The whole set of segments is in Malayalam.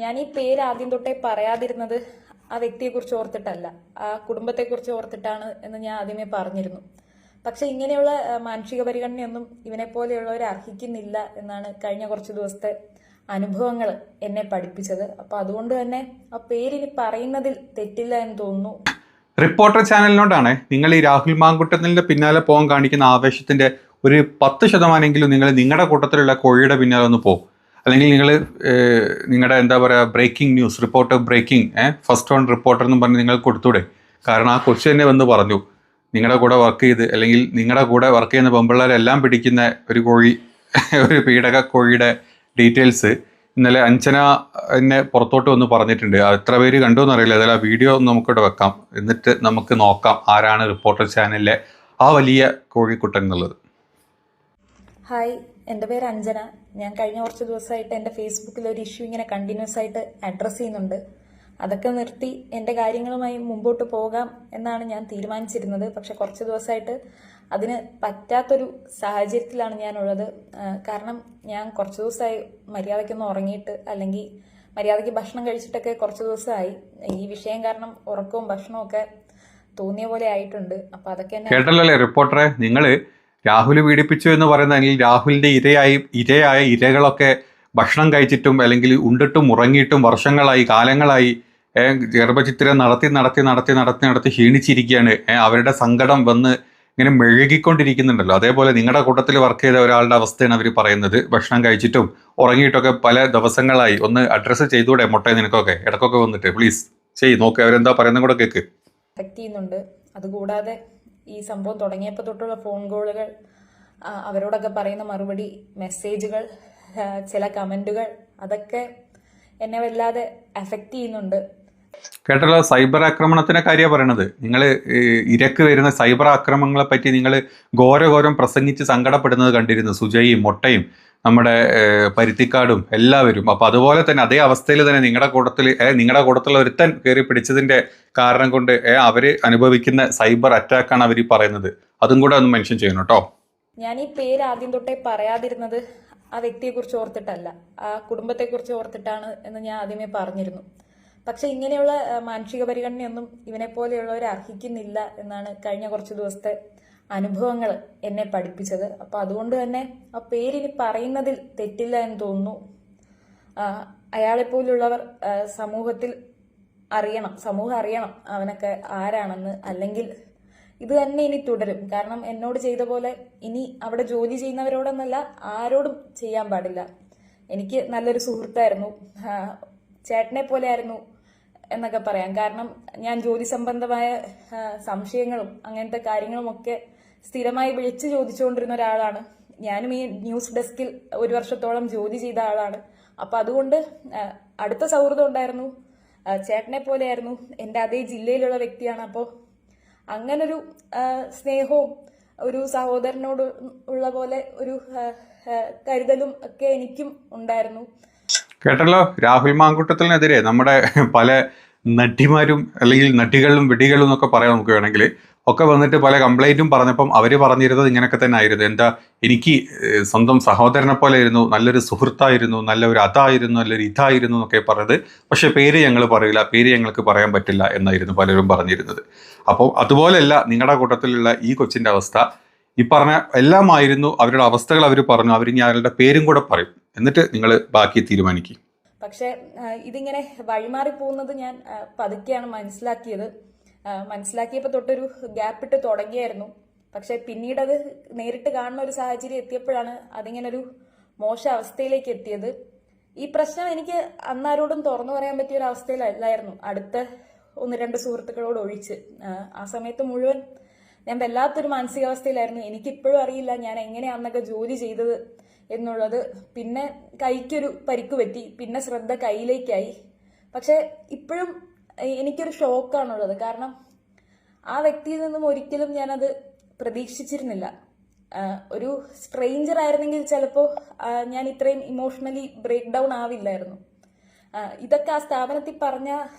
ഞാൻ ഈ പേര് ആദ്യം തൊട്ടേ പറയാതിരുന്നത് ആ വ്യക്തിയെക്കുറിച്ച് ഓർത്തിട്ടല്ല, ആ കുടുംബത്തെക്കുറിച്ച് ഓർത്തിട്ടാണ് എന്ന് ഞാൻ ആദ്യമേ പറഞ്ഞിരുന്നു. പക്ഷെ ഇങ്ങനെയുള്ള മാനുഷിക പരിഗണനയൊന്നും ഇവനെ പോലെയുള്ളവർ അർഹിക്കുന്നില്ല എന്നാണ് കഴിഞ്ഞ കുറച്ച് ദിവസത്തെ അനുഭവങ്ങൾ എന്നെ പഠിപ്പിച്ചത്. അപ്പൊ അതുകൊണ്ട് തന്നെ ആ പേരിനി പറയുന്നതിൽ തെറ്റില്ല എന്ന് തോന്നുന്നു. റിപ്പോർട്ടർ ചാനലിനോടാണ് നിങ്ങൾ ഈ രാഹുൽ മാങ്കുട്ടത്തിന്റെ പിന്നാലെ പോകാൻ കാണിക്കുന്ന ആവേശത്തിന്റെ ഒരു 10% നിങ്ങൾ നിങ്ങളുടെ കൂട്ടത്തിലുള്ള കോഴിയുടെ പിന്നാലെ ഒന്ന് പോകും. അല്ലെങ്കിൽ നിങ്ങൾ നിങ്ങളുടെ എന്താ പറയുക breaking news Reporter breaking first on Reporter എന്നും പറഞ്ഞ് നിങ്ങൾ കൊടുത്തൂടെ. കാരണം ആ കൊച്ചു തന്നെ വന്ന് പറഞ്ഞു നിങ്ങളുടെ കൂടെ വർക്ക് ചെയ്ത് അല്ലെങ്കിൽ നിങ്ങളുടെ കൂടെ വർക്ക് ചെയ്യുന്ന പെമ്പിള്ളേരെല്ലാം പിടിക്കുന്ന ഒരു കോഴി ഒരു പീഡക കോഴിയുടെ ഡീറ്റെയിൽസ് ഇന്നലെ അഞ്ജന എന്നെ പുറത്തോട്ട് വന്ന് പറഞ്ഞിട്ടുണ്ട്. എത്ര പേര് കണ്ടു എന്നറിയില്ല. അതിൽ ആ വീഡിയോ നമുക്കിവിടെ വെക്കാം, എന്നിട്ട് നമുക്ക് നോക്കാം ആരാണ് റിപ്പോർട്ടർ ചാനലിലെ ആ വലിയ കോഴിക്കുട്ടൻ എന്നുള്ളത്. ഹായ്, എൻ്റെ പേര് അഞ്ജന. ഞാൻ കഴിഞ്ഞ കുറച്ച് ദിവസമായിട്ട് എൻ്റെ ഫേസ്ബുക്കിൽ ഒരു ഇഷ്യൂ ഇങ്ങനെ കണ്ടിന്യൂസ് ആയിട്ട് അഡ്രസ്സ് ചെയ്യുന്നുണ്ട്. അതൊക്കെ നിർത്തി എൻ്റെ കാര്യങ്ങളുമായി മുമ്പോട്ട് പോകാം എന്നാണ് ഞാൻ തീരുമാനിച്ചിരുന്നത്. പക്ഷെ കുറച്ച് ദിവസമായിട്ട് അതിന് പറ്റാത്തൊരു സാഹചര്യത്തിലാണ് ഞാനുള്ളത്. കാരണം ഞാൻ കുറച്ച് ദിവസമായി മര്യാദയ്ക്കൊന്ന് ഉറങ്ങിയിട്ട് അല്ലെങ്കിൽ മര്യാദയ്ക്ക് ഭക്ഷണം കഴിച്ചിട്ടൊക്കെ കുറച്ച് ദിവസമായി. ഈ വിഷയം കാരണം ഉറക്കവും ഭക്ഷണവും ഒക്കെ തോന്നിയ പോലെ ആയിട്ടുണ്ട്. അപ്പൊ അതൊക്കെ കേട്ടല്ലേ റിപ്പോർട്ടറെ, നിങ്ങൾ രാഹുൽ പീഡിപ്പിച്ചു എന്ന് പറയുന്ന അല്ലെങ്കിൽ രാഹുലിന്റെ ഇരയായ ഇരകളൊക്കെ ഭക്ഷണം കഴിച്ചിട്ടും അല്ലെങ്കിൽ ഉണ്ടിട്ടും ഉറങ്ങിയിട്ടും വർഷങ്ങളായി കാലങ്ങളായി ഗർഭചിത്രം നടത്തി ക്ഷീണിച്ചിരിക്കുകയാണ്. അവരുടെ സങ്കടം വന്ന് ഇങ്ങനെ മെഴുകിക്കൊണ്ടിരിക്കുന്നുണ്ടല്ലോ. അതേപോലെ നിങ്ങളുടെ കൂട്ടത്തിൽ വർക്ക് ചെയ്ത ഒരാളുടെ അവസ്ഥയാണ് അവർ പറയുന്നത്. ഭക്ഷണം കഴിച്ചിട്ടും ഉറങ്ങിയിട്ടൊക്കെ പല ദിവസങ്ങളായി. ഒന്ന് അഡ്രസ്സ് ചെയ്തൂടെ മുട്ട നിനക്കൊക്കെ ഇടക്കൊക്കെ വന്നിട്ട് പ്ലീസ് നോക്ക്, അവരെന്താ പറയുന്നത് കൂടെ കേക്ക്. എഫക്റ്റ് ചെയ്യുന്നുണ്ട്. അതുകൂടാതെ ഈ സംഭവം തുടങ്ങിയപ്പോൾ തൊട്ടുള്ള ഫോൺ കോളുകൾ, അവരോടൊക്കെ പറയുന്ന മറുപടി, മെസ്സേജുകൾ, ചില കമന്റുകൾ, അതൊക്കെ എന്നെ വല്ലാതെ അഫക്റ്റ് ചെയ്യുന്നുണ്ട്. കേട്ടല്ലോ, സൈബർ ആക്രമണത്തിനെ കാര്യമാണ് പറയണത്. നിങ്ങൾ ഇരക്ക് വരുന്ന സൈബർ ആക്രമണങ്ങളെ പറ്റി നിങ്ങൾ ഘോരം പ്രസംഗിച്ച് സങ്കടപ്പെടുന്നത് കണ്ടിരുന്നു. സുജയും മൊട്ടയും നമ്മുടെ പരുത്തിക്കാടും എല്ലാവരും. അപ്പോൾ അതുപോലെ തന്നെ അതേ അവസ്ഥയിൽ തന്നെ നിങ്ങളുടെ കൂട്ടത്തിലുള്ള ഒരുത്തൻ കയറി പിടിച്ചതിന്റെ കാരണം കൊണ്ട് അവർ അനുഭവിക്കുന്ന സൈബർ അറ്റാക്കാണ് അവർ പറയുന്നത്. അതും കൂടെ ഒന്ന് മെൻഷൻ ചെയ്യണം കേട്ടോ. ഞാൻ ഈ പേര് ആദ്യം തൊട്ടേ പറയാതിരുന്നത് ആ വ്യക്തിയെക്കുറിച്ച് ഓർത്തിട്ടല്ല, ആ കുടുംബത്തെക്കുറിച്ച് ഓർത്തിട്ടാണ് എന്ന് ഞാൻ ആദ്യമേ പറഞ്ഞിരുന്നു. പക്ഷെ ഇങ്ങനെയുള്ള മാനുഷിക പരിഗണനയൊന്നും ഇവനെ പോലെയുള്ളവർ അർഹിക്കുന്നില്ല എന്നാണ് കഴിഞ്ഞ കുറച്ച് ദിവസത്തെ അനുഭവങ്ങൾ എന്നെ പഠിപ്പിച്ചത്. അപ്പൊ അതുകൊണ്ട് തന്നെ ആ പേരിനി പറയുന്നതിൽ തെറ്റില്ല എന്ന് തോന്നുന്നു. അയാളെപ്പോലുള്ളവർ സമൂഹം അറിയണം അവനൊക്കെ ആരാണെന്ന്. അല്ലെങ്കിൽ ഇത് തന്നെ ഇനി തുടരും. കാരണം എന്നോട് ചെയ്ത പോലെ ഇനി അവിടെ ജോലി ചെയ്യുന്നവരോടൊന്നല്ല, ആരോടും ചെയ്യാൻ പാടില്ല. എനിക്ക് നല്ലൊരു സുഹൃത്തായിരുന്നു, ചേട്ടനെ പോലെ ആയിരുന്നു എന്നൊക്കെ പറയാം. കാരണം ഞാൻ ജോലി സംബന്ധമായ സംശയങ്ങളും അങ്ങനത്തെ കാര്യങ്ങളുമൊക്കെ സ്ഥിരമായി വിളിച്ചു ചോദിച്ചുകൊണ്ടിരുന്ന ഒരാളാണ്. ഞാനും ഈ ന്യൂസ് ഡെസ്കിൽ 1 വർഷത്തോളം ജോലി ചെയ്ത ആളാണ്. അപ്പൊ അതുകൊണ്ട് അടുത്ത സൗഹൃദം ഉണ്ടായിരുന്നു. ചേട്ടനെ പോലെയായിരുന്നു, എൻ്റെ അതേ ജില്ലയിലുള്ള വ്യക്തിയാണ്. അപ്പോൾ അങ്ങനൊരു സ്നേഹവും ഒരു സഹോദരനോട് ഉള്ള പോലെ ഒരു കരുതലും ഒക്കെ എനിക്കും ഉണ്ടായിരുന്നു. കേട്ടല്ലോ, രാഹുൽ മാങ്കുട്ടത്തിനെതിരെ നമ്മുടെ പല നടിമാരും അല്ലെങ്കിൽ നടികളും വെടികളും എന്നൊക്കെ പറയാം നമുക്ക് വേണമെങ്കിൽ, ഒക്കെ വന്നിട്ട് പല കംപ്ലൈൻറ്റും പറഞ്ഞപ്പം അവർ പറഞ്ഞിരുന്നത് ഇങ്ങനെയൊക്കെ തന്നെ ആയിരുന്നു. എന്താ, എനിക്ക് സ്വന്തം സഹോദരനെ പോലെ ആയിരുന്നു, നല്ലൊരു സുഹൃത്തായിരുന്നു, നല്ലൊരു അതായിരുന്നു, നല്ലൊരു ഇതായിരുന്നു എന്നൊക്കെ പറഞ്ഞത്. പക്ഷെ പേര് ഞങ്ങൾ പറയില്ല, പേര് ഞങ്ങൾക്ക് പറയാൻ പറ്റില്ല എന്നായിരുന്നു പലരും പറഞ്ഞിരുന്നത്. അപ്പോൾ അതുപോലെയല്ല നിങ്ങളുടെ കൂട്ടത്തിലുള്ള ഈ കൊച്ചിൻ്റെ അവസ്ഥ. ഈ പറഞ്ഞ എല്ലാമായിരുന്നു അവരുടെ അവസ്ഥകൾ. അവർ പറഞ്ഞു, അവർ ഇനി അവരുടെ പേരും കൂടെ പറയും, എന്നിട്ട് നിങ്ങൾ ബാക്കി തീരുമാനിക്കും. പക്ഷെ ഇതിങ്ങനെ വഴിമാറി പോകുന്നത് ഞാൻ പതുക്കെയാണ് മനസ്സിലാക്കിയപ്പോൾ തൊട്ടൊരു ഗ്യാപ്പിട്ട് തുടങ്ങിയായിരുന്നു. പക്ഷെ പിന്നീട് അത് നേരിട്ട് കാണുന്ന ഒരു സാഹചര്യം എത്തിയപ്പോഴാണ് അതിങ്ങനെ ഒരു മോശം അവസ്ഥയിലേക്ക് എത്തിയത്. ഈ പ്രശ്നം എനിക്ക് അന്നാരോടും തുറന്നു പറയാൻ പറ്റിയ ഒരു അവസ്ഥയിലല്ലായിരുന്നു, അടുത്ത 1-2 സുഹൃത്തുക്കളോട് ഒഴിച്ച്. ആ സമയത്ത് മുഴുവൻ ഞാൻ വല്ലാത്തൊരു മാനസികാവസ്ഥയിലായിരുന്നു. എനിക്കിപ്പോഴും അറിയില്ല ഞാൻ എങ്ങനെയാ അന്നൊക്കെ ജോലി ചെയ്തത് എന്നുള്ളത്. പിന്നെ കൈക്കൊരു പരിക്ക് പറ്റി, പിന്നെ ശ്രദ്ധ കയ്യിലേക്കായി. പക്ഷെ ഇപ്പോഴും എനിക്കൊരു ഷോക്കാണുള്ളത്. കാരണം ആ വ്യക്തിയിൽ നിന്നും ഒരിക്കലും ഞാനത് പ്രതീക്ഷിച്ചിരുന്നില്ല. ഒരു സ്ട്രേഞ്ചർ ആയിരുന്നെങ്കിൽ ചിലപ്പോൾ ഞാൻ ഇത്രയും ഇമോഷണലി ബ്രേക്ക് ഡൗൺ ആവില്ലായിരുന്നു. ഇതൊക്കെ ആ സ്ഥാപനത്തിൽ പറഞ്ഞ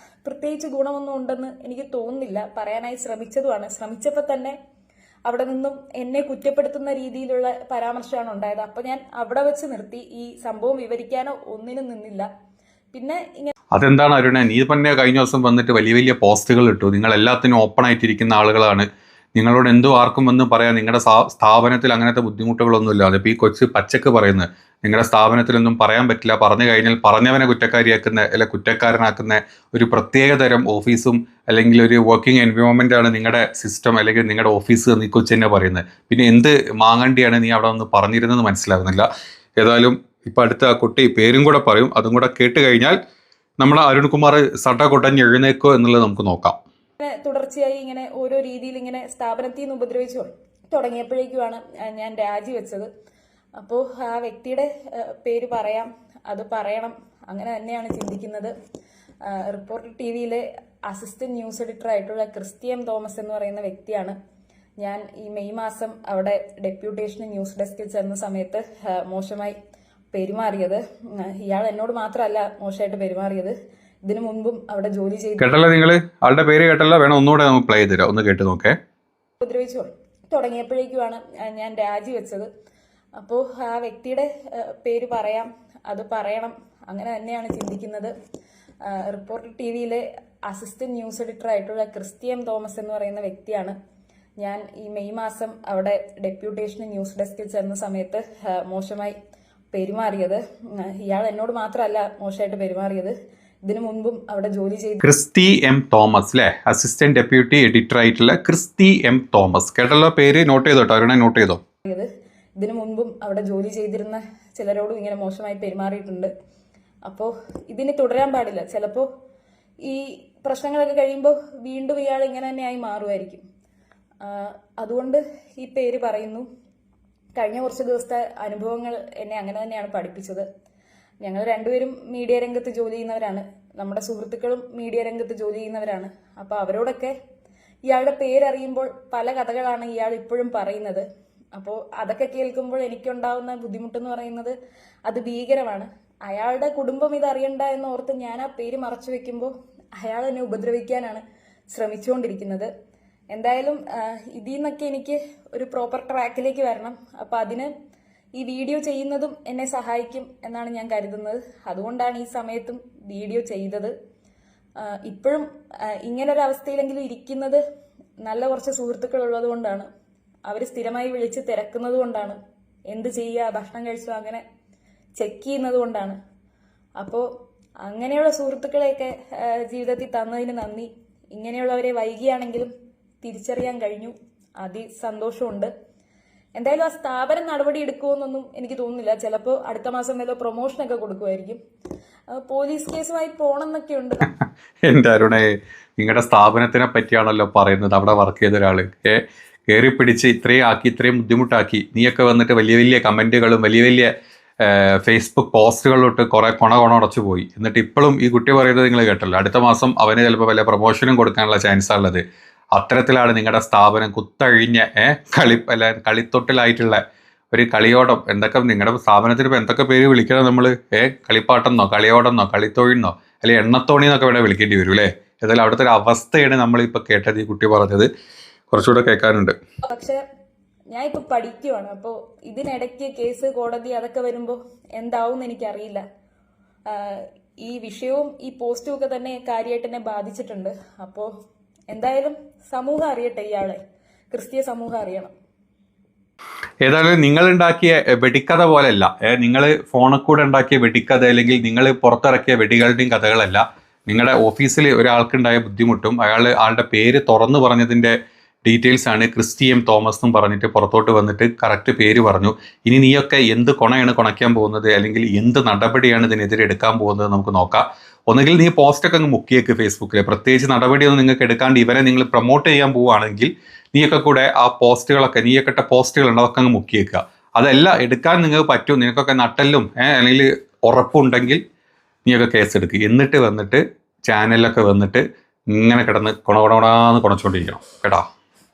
പ്രത്യേകിച്ച് ഗുണമൊന്നും ഉണ്ടെന്ന് എനിക്ക് തോന്നുന്നില്ല. പറയാനായി ശ്രമിച്ചപ്പോൾ തന്നെ അവിടെ നിന്നും എന്നെ കുറ്റപ്പെടുത്തുന്ന രീതിയിലുള്ള പരാമർശമാണ് ഉണ്ടായത്. അപ്പൊ ഞാൻ അവിടെ വെച്ച് നിർത്തി. ഈ സംഭവം വിവരിക്കാനോ ഒന്നിനും നിന്നില്ല. പിന്നെ ഇങ്ങനെ അതെന്താണ് അരുണ, നീ തന്നെ കഴിഞ്ഞ ദിവസം വന്നിട്ട് വലിയ വലിയ പോസ്റ്റുകൾ ഇട്ടു. നിങ്ങൾ എല്ലാത്തിനും ഓപ്പൺ ആയിട്ടിരിക്കുന്ന ആളുകളാണ്, നിങ്ങളോട് എന്തോ ആർക്കും വന്നും പറയാം, നിങ്ങളുടെ സ്ഥാപനത്തിൽ അങ്ങനത്തെ ബുദ്ധിമുട്ടുകളൊന്നും ഇല്ല. അതിപ്പോൾ ഈ കൊച്ച് പച്ചക്ക് പറയുന്നത് നിങ്ങളുടെ സ്ഥാപനത്തിലൊന്നും പറയാൻ പറ്റില്ല, പറഞ്ഞു കഴിഞ്ഞാൽ പറഞ്ഞവനെ കുറ്റക്കാരിയാക്കുന്ന അല്ലെ കുറ്റക്കാരനാക്കുന്ന ഒരു പ്രത്യേകതരം ഓഫീസും അല്ലെങ്കിൽ ഒരു വർക്കിംഗ് എൻവയോൺമെൻ്റ് ആണ് നിങ്ങളുടെ സിസ്റ്റം അല്ലെങ്കിൽ നിങ്ങളുടെ ഓഫീസ് എന്ന് ഈ കൊച്ചു തന്നെ പറയുന്നത്. പിന്നെ എന്ത് മാങ്ങണ്ടിയാണ് നീ അവിടെ ഒന്ന് പറഞ്ഞിരുന്നത് മനസ്സിലാകുന്നില്ല. ഏതായാലും ഇപ്പം അടുത്ത ആ കുട്ടി പേരും കൂടെ പറയും, അതും കൂടെ കേട്ട് കഴിഞ്ഞാൽ നമ്മളെ അരുൺകുമാർ സട്ട കൊട്ടഞ്ഞ് എഴുന്നേക്കോ എന്നുള്ളത് നമുക്ക് നോക്കാം. തുടർച്ചയായി ഇങ്ങനെ ഓരോ രീതിയിൽ ഇങ്ങനെ സ്ഥാപനത്തിൽ നിന്ന് ഉപദ്രവിച്ചു തുടങ്ങിയപ്പോഴേക്കുമാണ് ഞാൻ രാജിവെച്ചത്. അപ്പോൾ ആ വ്യക്തിയുടെ പേര് പറയാം, അത് പറയണം, അങ്ങനെ തന്നെയാണ് ചിന്തിക്കുന്നത്. റിപ്പോർട്ടർ TV-യിലെ അസിസ്റ്റന്റ് ന്യൂസ് എഡിറ്റർ ആയിട്ടുള്ള ക്രിസ്റ്റി എം തോമസ് എന്ന് പറയുന്ന വ്യക്തിയാണ്. ഞാൻ ഈ മെയ് മാസം അവിടെ ഡെപ്യൂട്ടേഷന് ന്യൂസ് ഡെസ്കിൽ ചെന്ന സമയത്ത് മോശമായി പെരുമാറിയത്. ഇയാൾ എന്നോട് മാത്രമല്ല മോശമായിട്ട് പെരുമാറിയത്, ഇതിനു മുൻപും അവിടെ ജോലി ചെയ്ത് കേട്ടല്ലോ. നിങ്ങൾ ആളുടെ പേര് കേട്ടല്ലോ, വേണം ഒന്നുകൂടെ നമുക്ക് പ്ലേ ചെയ്ത് തരാം, ഒന്ന് കേട്ട് നോക്കേ. ഉപദ്രവിച്ചു തുടങ്ങിയപ്പോഴേക്കുമാണ് ഞാൻ രാജിവെച്ചത്. അപ്പോൾ ആ വ്യക്തിയുടെ പേര് പറയാം, അത് പറയണം, അങ്ങനെ തന്നെയാണ് ചിന്തിക്കുന്നത്. റിപ്പോർട്ടർ TV-യിലെ അസിസ്റ്റന്റ് ന്യൂസ് എഡിറ്റർ ആയിട്ടുള്ള ക്രിസ്റ്റി എം തോമസ് എന്ന് പറയുന്ന വ്യക്തിയാണ്. ഞാൻ ഈ മെയ് മാസം അവിടെ ഡെപ്യൂട്ടേഷന് ന്യൂസ് ഡെസ്കിൽ ചെന്ന സമയത്ത് മോശമായി പെരുമാറിയത്. ഇയാൾ എന്നോട് മാത്രമല്ല മോശമായിട്ട് പെരുമാറിയത്, ഇതിനു മുൻപും അവിടെ ജോലി ചെയ്ത് ക്രിസ്റ്റി എം തോമസ് അല്ലേ, അസിസ്റ്റന്റ് ഡെപ്യൂട്ടി എഡിറ്റർ ആയിട്ടുള്ള ക്രിസ്റ്റി എം തോമസ്. കേട്ടല്ലോ, പേര് നോട്ട് ചെയ്തോട്ടോ, അവരുടെ നോട്ട് ചെയ്തോ. ഇതിനു മുൻപും അവിടെ ജോലി ചെയ്തിരുന്ന ചിലരോടും ഇങ്ങനെ മോശമായി പെരുമാറിയിട്ടുണ്ട്. അപ്പോൾ ഇതിന് തുടരാൻ പാടില്ല. ചിലപ്പോൾ ഈ പ്രശ്നങ്ങളൊക്കെ കഴിയുമ്പോൾ വീണ്ടും ഇയാൾ ഇങ്ങനെ തന്നെയായി മാറുമായിരിക്കും. അതുകൊണ്ട് ഈ പേര് പറയുന്നു. കഴിഞ്ഞ കുറച്ച് ദിവസത്തെ അനുഭവങ്ങൾ എന്നെ അങ്ങനെ തന്നെയാണ് പഠിപ്പിച്ചത്. ഞങ്ങൾ രണ്ടുപേരും മീഡിയ രംഗത്ത് ജോലി ചെയ്യുന്നവരാണ്, നമ്മുടെ സുഹൃത്തുക്കളും മീഡിയ രംഗത്ത് ജോലി ചെയ്യുന്നവരാണ്. അപ്പോൾ അവരോടൊക്കെ ഇയാളുടെ പേരറിയുമ്പോൾ പല കഥകളാണ് ഇയാൾ ഇപ്പോഴും പറയുന്നത്. അപ്പോൾ അതൊക്കെ കേൾക്കുമ്പോൾ എനിക്കുണ്ടാവുന്ന ബുദ്ധിമുട്ടെന്ന് പറയുന്നത് അത് ഭീകരമാണ്. അയാളുടെ കുടുംബം ഇത് അറിയണ്ട എന്ന് ഓർത്ത് ഞാൻ ആ പേര് മറച്ചു വെക്കുമ്പോൾ അയാൾ എന്നെ ഉപദ്രവിക്കാനാണ് ശ്രമിച്ചുകൊണ്ടിരിക്കുന്നത്. എന്തായാലും ഇതിൽ നിന്നൊക്കെ എനിക്ക് ഒരു പ്രോപ്പർ ട്രാക്കിലേക്ക് വരണം. അപ്പോൾ അതിന് ഈ വീഡിയോ ചെയ്യുന്നതും എന്നെ സഹായിക്കും എന്നാണ് ഞാൻ കരുതുന്നത്. അതുകൊണ്ടാണ് ഈ സമയത്തും വീഡിയോ ചെയ്തത്. ഇപ്പോഴും ഇങ്ങനൊരു അവസ്ഥയിലെങ്കിലും ഇരിക്കുന്നത് നല്ല കുറച്ച് സുഹൃത്തുക്കൾ ഉള്ളത് കൊണ്ടാണ്. അവർ സ്ഥിരമായി വിളിച്ച് തിരക്കുന്നത് കൊണ്ടാണ്. എന്ത് ചെയ്യുക, ഭക്ഷണം കഴിച്ചോ, അങ്ങനെ ചെക്ക് ചെയ്യുന്നത് കൊണ്ടാണ്. അപ്പോൾ അങ്ങനെയുള്ള സുഹൃത്തുക്കളെയൊക്കെ ജീവിതത്തിൽ തന്നതിന് നന്ദി. ഇങ്ങനെയുള്ളവരെ വൈകിയാണെങ്കിലും തിരിച്ചറിയാൻ കഴിഞ്ഞു, സന്തോഷമുണ്ട്. എന്തായാലും ആ സ്ഥാപനം നടപടി എടുക്കുമെന്നൊന്നും എനിക്ക് തോന്നുന്നില്ല. ചിലപ്പോൾ അടുത്ത മാസം വല്ല പ്രൊമോഷനൊക്കെ കൊടുക്കുമായിരിക്കും. പോലീസ് കേസുമായി പോകണമെന്നൊക്കെ ഉണ്ട്. എൻ്റെ അരുണേ, നിങ്ങളുടെ സ്ഥാപനത്തിനെ പറ്റിയാണല്ലോ പറയുന്നത്. അവിടെ വർക്ക് ചെയ്ത ഒരാൾ കയറി പിടിച്ച് ഇത്രയും ആക്കി, ഇത്രയും ബുദ്ധിമുട്ടാക്കി, നീയൊക്കെ വന്നിട്ട് വലിയ വലിയ കമൻറ്റുകളും വലിയ വലിയ ഫേസ്ബുക്ക് പോസ്റ്റുകളിലോട്ട് കുറേ ഉടച്ചു പോയി. എന്നിട്ട് ഇപ്പോഴും ഈ കുട്ടി പറയുന്നത് നിങ്ങൾ കേട്ടല്ലോ, അടുത്ത മാസം അവന് ചിലപ്പോൾ വല്ല പ്രൊമോഷനും കൊടുക്കാനുള്ള ചാൻസാണ് ഉള്ളത്. അത്തരത്തിലാണ് നിങ്ങളുടെ സ്ഥാപനം കുത്തഴിഞ്ഞ കളിത്തൊട്ടിലായിട്ടുള്ള ഒരു കളിയോടം. എന്തൊക്കെ നിങ്ങളുടെ സ്ഥാപനത്തിന് ഇപ്പോൾ എന്തൊക്കെ പേര് വിളിക്കണം നമ്മൾ? കളിപ്പാട്ടെന്നോ, കളിയോടെന്നോ, കളിത്തൊഴിന്നോ, അല്ലെങ്കിൽ എണ്ണത്തോണി എന്നൊക്കെ വേണേൽ വിളിക്കേണ്ടി വരും അല്ലേ? ഏതായാലും അവിടുത്തെ ഒരു അവസ്ഥയാണ് നമ്മളിപ്പോൾ കേട്ടത്. ഈ കുട്ടി പറഞ്ഞത് കുറച്ചുകൂടെ കേൾക്കാനുണ്ട്. പക്ഷെ ഞാൻ ഇപ്പൊ പഠിക്കുവാണ്. അപ്പോൾ ഇതിനിടയ്ക്ക് കേസ്, കോടതി അതൊക്കെ വരുമ്പോൾ എന്താവും എനിക്കറിയില്ല. ഈ വിഷയവും ഈ പോസ്റ്റും ഒക്കെ തന്നെ കാര്യമായിട്ട് എന്നെ ബാധിച്ചിട്ടുണ്ട്. അപ്പോൾ എന്തായാലും സമൂഹം അറിയട്ടെ, ഇയാളെ ക്രിസ്തീയ സമൂഹം അറിയണം. ഏതായാലും നിങ്ങൾ ഉണ്ടാക്കിയ വെടിക്കഥ പോലെയല്ല, നിങ്ങൾ ഫോണിൽ കൂടെ ഉണ്ടാക്കിയ വെടിക്കഥ അല്ലെങ്കിൽ നിങ്ങൾ പുറത്തിറക്കിയ വെടികളുടെയും കഥകളല്ല. നിങ്ങളുടെ ഓഫീസിൽ ഒരാൾക്കുണ്ടായ ബുദ്ധിമുട്ടും ആളുടെ പേര് തുറന്നു പറഞ്ഞതിൻ്റെ ഡീറ്റെയിൽസ് ആണ് ക്രിസ്റ്റി എം തോമസ് എന്നും പറഞ്ഞിട്ട് പുറത്തോട്ട് വന്നിട്ട് കറക്റ്റ് പേര് പറഞ്ഞു. ഇനി നീയൊക്കെ എന്ത് കൊണയാണ് കൊണയ്ക്കാൻ പോകുന്നത്, അല്ലെങ്കിൽ എന്ത് നടപടിയാണ് ഇതിനെതിരെ എടുക്കാൻ പോകുന്നത് നമുക്ക് നോക്കാം. ഒന്നുകിൽ നീ പോസ്റ്റൊക്കെ അങ്ങ് മുക്കിയേക്ക് ഫേസ്ബുക്കിൽ, പ്രത്യേകിച്ച് നടപടിയൊന്നും നിങ്ങൾക്ക് എടുക്കാണ്ട് ഇവരെ നിങ്ങൾ പ്രൊമോട്ട് ചെയ്യാൻ പോവുകയാണെങ്കിൽ നീയൊക്കെ കൂടെ ആ പോസ്റ്റുകളൊക്കെ, നീയൊക്കെ ഇട്ട പോസ്റ്റുകളുണ്ട്, അതൊക്കെ അങ്ങ് മുക്കിയേക്കുക. അതല്ല എടുക്കാൻ നിങ്ങൾക്ക് പറ്റും, നിനക്കൊക്കെ നട്ടലും അല്ലെങ്കിൽ ഉറപ്പുണ്ടെങ്കിൽ നീയൊക്കെ കേസ് എടുക്കുക. എന്നിട്ട് വന്നിട്ട് ചാനലിലൊക്കെ വന്നിട്ട് ഇങ്ങനെ കിടന്ന് കൊണകൊണാന്ന് കുണച്ചുകൊണ്ടിരിക്കണം കേട്ടോ.